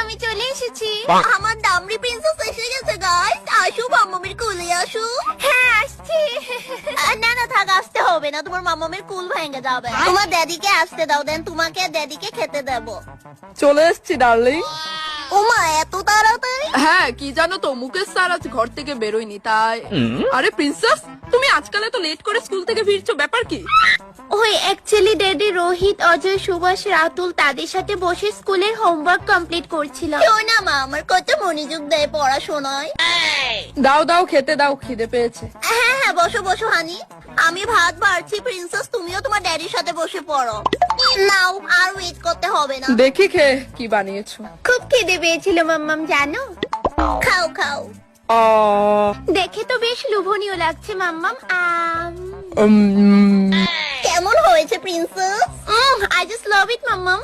আমি চলে এসেছি। আমার দামড়ি প্রিন্সেস এসে গেছে গাইস, আসো মাম্মামের কোলে আসো। হ্যাঁ আসছি। না না থাক, আসতে হবে না, তোমার মাম্মামের কুল ভেঙে যাবে। তোমার ড্যাডিকে আসতে দাও, দেন তোমাকে ড্যাডিকে খেতে দেবো। চলে এসছি ডার্লিং। ওমা এত তাড়াতাড়ি? হ্যাঁ কি জানো তো, মুকেশ স্যার আজ ঘর থেকে বেরোয়নি তাই। আরে প্রিন্সেস, তুমি আজকাল এত লেট করে স্কুল থেকে ফিরছো, ব্যাপার কি? ওই অ্যাকচুয়ালি ড্যাডি রোহিত, অজয়, সুভাষ, রাতুল তাদের সাথে বসে স্কুলের হোমওয়ার্ক কমপ্লিট করছিলাম। না মা, আমার কত মনোযোগ দেয় পড়াশোনায়। দাও দাও খেতে দাও, খিদে পেয়েছে। হ্যাঁ হ্যাঁ বসো বসো হানি, আমি ভাত বাড়ছি। প্রিন্সেস তুমিও তোমার ড্যাডির সাথে বসে পড়ো। নাও, আর ওয়েট করতে হবে না। দেখি খেয়ে কি বানিয়েছো। খুব খিদে পেয়েছিল মাম্মাম জানো। খাও খাও। দেখে তো বেশ লোভনীয় লাগছে মাম্মাম। কেমন হয়েছে princess? I just love it মাম্মাম।